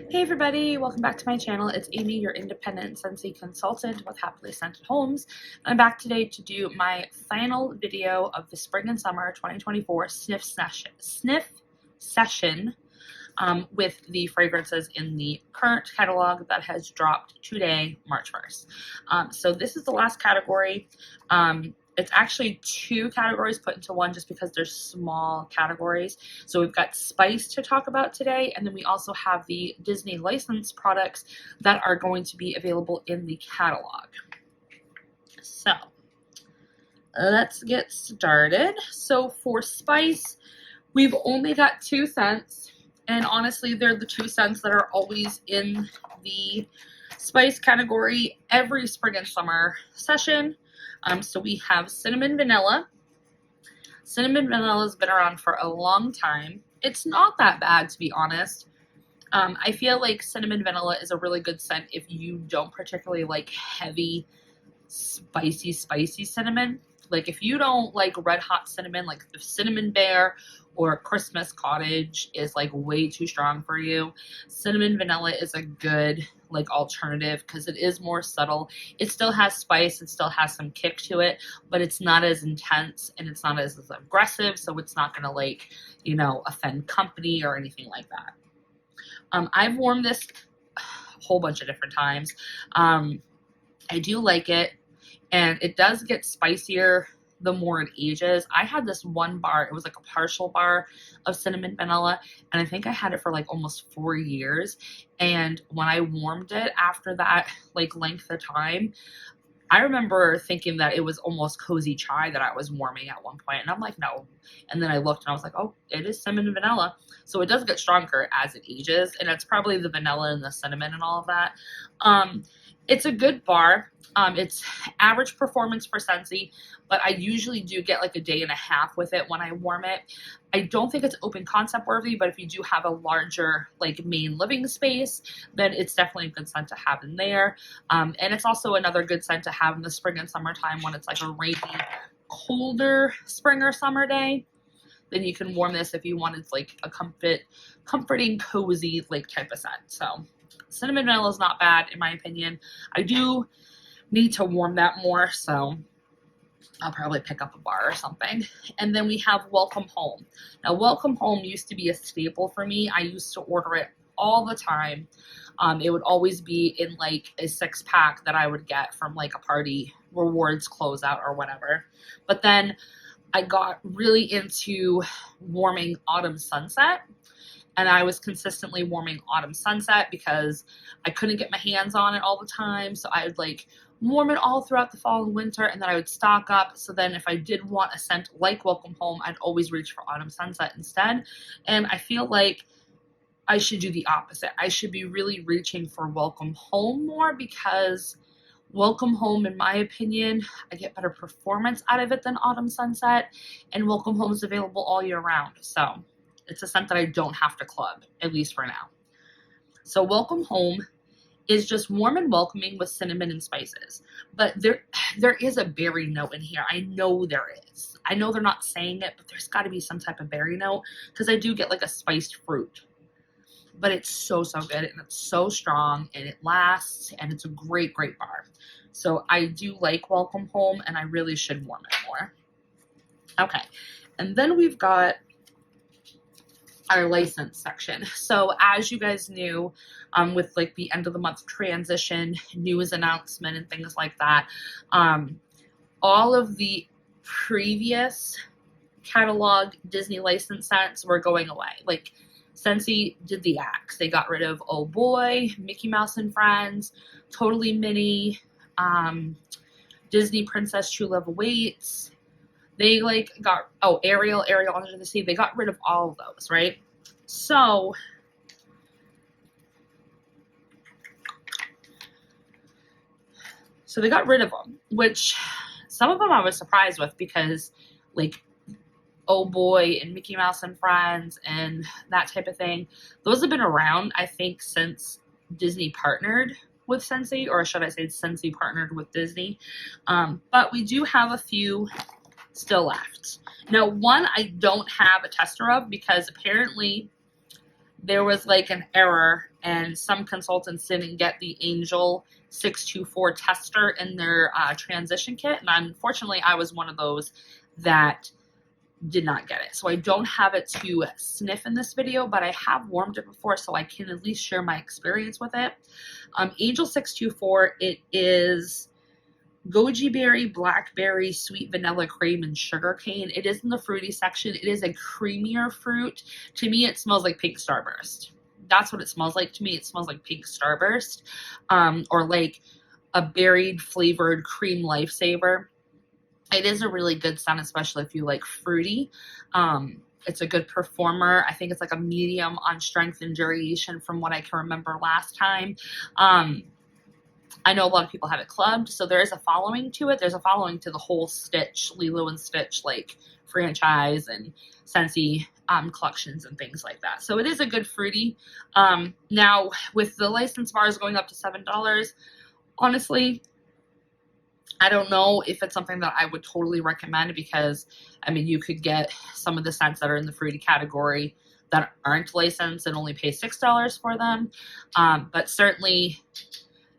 Hey everybody, welcome back to my channel. It's Amy, your independent Scentsy consultant with Happily Scented Homes. I'm back today to do my final video of the spring and summer 2024 sniff session with the fragrances in the current catalog that has dropped today, March 1st. So this is the last category. It's actually two categories put into one just because they're small categories. So we've got spice to talk about today, and then we also have the Disney licensed products that are going to be available in the catalog. So let's get started. So for spice, we've only got 2 scents, and honestly, they're the 2 scents that are always in the spice category every spring and summer session. So we have cinnamon vanilla. Cinnamon vanilla has been around for a long time. It's not that bad, to be honest. I feel like cinnamon vanilla is a really good scent if you don't particularly like heavy, spicy cinnamon. Like if you don't like red hot cinnamon, like the cinnamon bear or Christmas cottage is like way too strong for you, cinnamon vanilla is a good like alternative because it is more subtle. It still has spice, it still has some kick to it, but it's not as intense and it's not as aggressive, so it's not gonna like, you know, offend company or anything like that. I've worn this a whole bunch of different times. I do like it, and it does get spicier the more it ages. I had this one bar, it was like a partial bar of cinnamon vanilla, and I think I had it for like almost 4 years. And when I warmed it after that like length of time, I remember thinking that it was almost cozy chai that I was warming at one point, and I'm like, no. And then I looked and I was like, oh, it is cinnamon vanilla. So it does get stronger as it ages, and it's probably the vanilla and the cinnamon and all of that. It's a good bar. It's average performance for Scentsy, but I usually do get like a day and a half with it when I warm it. I don't think it's open concept worthy, but if you do have a larger like main living space, then it's definitely a good scent to have in there. And it's also another good scent to have in the spring and summertime when it's like a rainy, colder spring or summer day. Then you can warm this if you wanted like a comforting, cozy like type of scent. So cinnamon vanilla is not bad in my opinion. I do need to warm that more, so I'll probably pick up a bar or something. And then we have Welcome Home. Now, Welcome Home used to be a staple for me. I used to order it all the time. It would always be in like a 6-pack that I would get from like a party rewards closeout or whatever. But then I got really into warming Autumn Sunset. And I was consistently warming Autumn Sunset because I couldn't get my hands on it all the time. So I would like warm it all throughout the fall and winter, and then I would stock up. So then if I did want a scent like Welcome Home, I'd always reach for Autumn Sunset instead. And I feel like I should do the opposite. I should be really reaching for Welcome Home more, because Welcome Home, in my opinion, I get better performance out of it than Autumn Sunset, and Welcome Home is available all year round. So it's a scent that I don't have to club, at least for now. So Welcome Home is just warm and welcoming with cinnamon and spices. But there is a berry note in here. I know there is. I know they're not saying it, but there's got to be some type of berry note, because I do get like a spiced fruit. But it's so good, and it's so strong, and it lasts, and it's a great bar. So I do like Welcome Home, and I really should warm it more. Okay, and then we've got our license section. So as you guys knew, with like the end of the month transition, news announcement and things like that, all of the previous catalog Disney license scents were going away. Like Scentsy did the axe. They got rid of Oh Boy, Mickey Mouse and Friends, Totally Minnie, Disney Princess True Love Awaits. They like got, oh, Ariel Under the Sea. They got rid of all of those, right? So they got rid of them, which some of them I was surprised with, because like Oh Boy and Mickey Mouse and Friends and that type of thing, those have been around, I think, since Disney partnered with Scentsy, or should I say Scentsy partnered with Disney. But we do have a few still left. Now, one I don't have a tester of, because apparently there was like an error and some consultants didn't get the Angel 624 tester in their transition kit. And unfortunately, I was one of those that did not get it. So I don't have it to sniff in this video, but I have warmed it before, so I can at least share my experience with it. Angel 624, it is goji berry, blackberry, sweet vanilla cream, and sugar cane. It is in the fruity section. It is a creamier fruit. To me, it smells like pink Starburst. That's what it smells like to me. It smells like pink Starburst, or like a berried flavored cream lifesaver. It is a really good scent, especially if you like fruity. It's a good performer. I think it's like a medium on strength and duration from what I can remember last time. I know a lot of people have it clubbed, so there is a following to it. There's a following to the whole Stitch, Lilo and Stitch, like franchise and Scentsy collections and things like that. So it is a good fruity. Now, with the license bars going up to $7, honestly, I don't know if it's something that I would totally recommend because, I mean, you could get some of the scents that are in the fruity category that aren't licensed and only pay $6 for them. But certainly,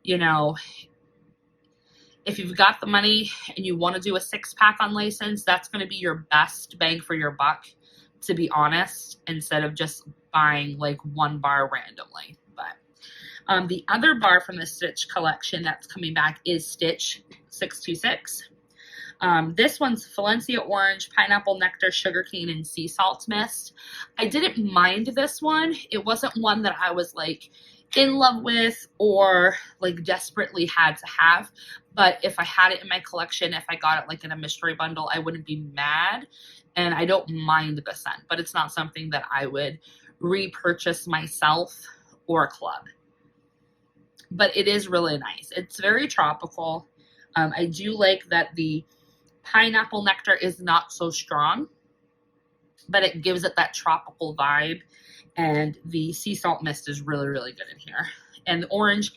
you know, if you've got the money and you want to do a 6-pack on license, that's going to be your best bang for your buck, to be honest, instead of just buying like one bar randomly. But the other bar from the Stitch collection that's coming back is Stitch 626. This one's Valencia Orange, Pineapple Nectar, Sugarcane, and Sea Salt Mist. I didn't mind this one. It wasn't one that I was like in love with or like desperately had to have, but if I had it in my collection, if I got it like in a mystery bundle, I wouldn't be mad, and I don't mind the scent, but it's not something that I would repurchase myself or club. But it is really nice. It's very tropical. I do like that the pineapple nectar is not so strong, but it gives it that tropical vibe. And the sea salt mist is really, really good in here. And the orange,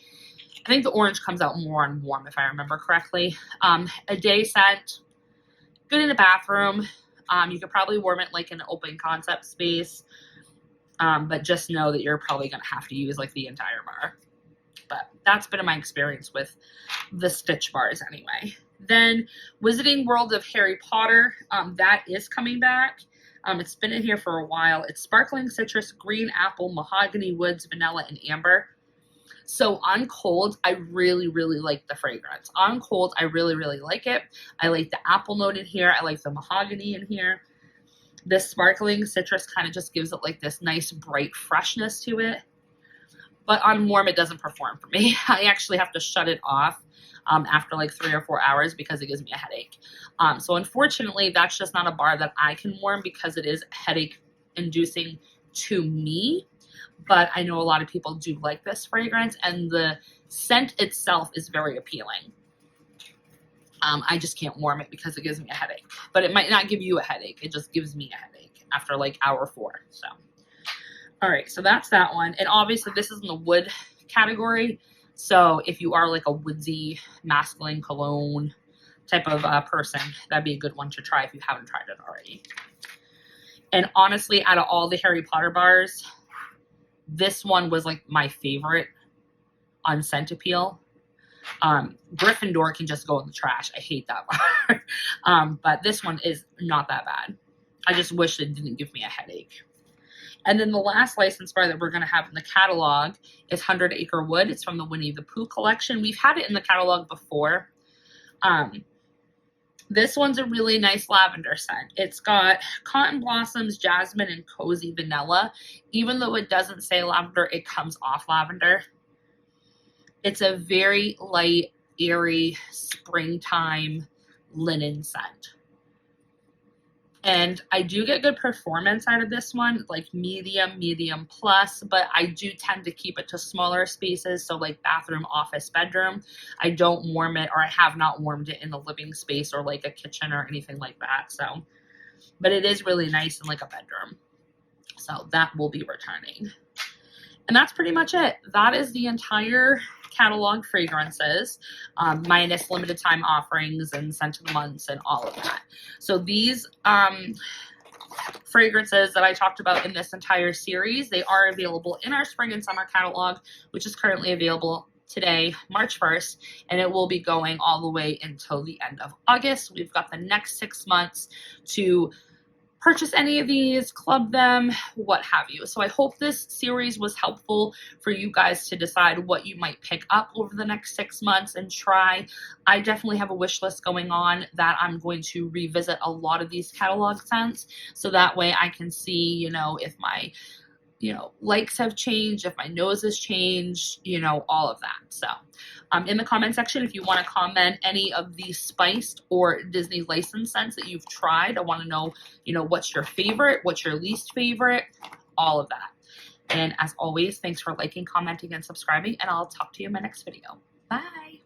I think the orange comes out more on warm, if I remember correctly. A day scent, good in the bathroom. You could probably warm it like in an open concept space. But just know that you're probably going to have to use like the entire bar. But that's been my experience with the Stitch bars anyway. Then Wizarding World of Harry Potter, that is coming back. It's been in here for a while. It's sparkling citrus, green apple, mahogany woods, vanilla, and amber. So on cold, I really, really like the fragrance. On cold, I really, really like it. I like the apple note in here. I like the mahogany in here. This sparkling citrus kind of just gives it like this nice bright freshness to it. But on warm, it doesn't perform for me. I actually have to shut it off after like 3 or 4 hours because it gives me a headache. So unfortunately, that's just not a bar that I can warm because it is headache inducing to me. But I know a lot of people do like this fragrance, and the scent itself is very appealing. I just can't warm it because it gives me a headache. But it might not give you a headache. It just gives me a headache after like hour 4. So, all right, so that's that one. And obviously this is in the wood category. So if you are like a woodsy masculine cologne type of person, that'd be a good one to try if you haven't tried it already. And honestly, out of all the Harry Potter bars, this one was like my favorite on scent appeal. Gryffindor can just go in the trash. I hate that bar. But this one is not that bad. I just wish it didn't give me a headache. And then the last license bar that we're going to have in the catalog is 100 Acre Wood. It's from the Winnie the Pooh collection. We've had it in the catalog before. This one's a really nice lavender scent. It's got cotton blossoms, jasmine, and cozy vanilla. Even though it doesn't say lavender, it comes off lavender. It's a very light, airy, springtime linen scent. And I do get good performance out of this one, like medium plus, but I do tend to keep it to smaller spaces. So like bathroom, office, bedroom. I don't warm it, or I have not warmed it in the living space or like a kitchen or anything like that. So, but it is really nice in like a bedroom. So that will be returning. And that's pretty much it. That is the entire catalog fragrances, minus limited time offerings and scent of the months and all of that. So these fragrances that I talked about in this entire series. They are available in our spring and summer catalog, which is currently available today, March 1st, and it will be going all the way until the end of August. We've got the next 6 months to purchase any of these, club them, what have you. So I hope this series was helpful for you guys to decide what you might pick up over the next 6 months and try. I definitely have a wish list going on that I'm going to revisit a lot of these catalog scents, so that way I can see, you know, if my likes have changed, if my nose has changed, all of that. So in the comment section, if you want to comment any of the spiced or Disney licensed scents that you've tried, I want to know, what's your favorite, what's your least favorite, all of that. And as always, thanks for liking, commenting, and subscribing, and I'll talk to you in my next video. Bye.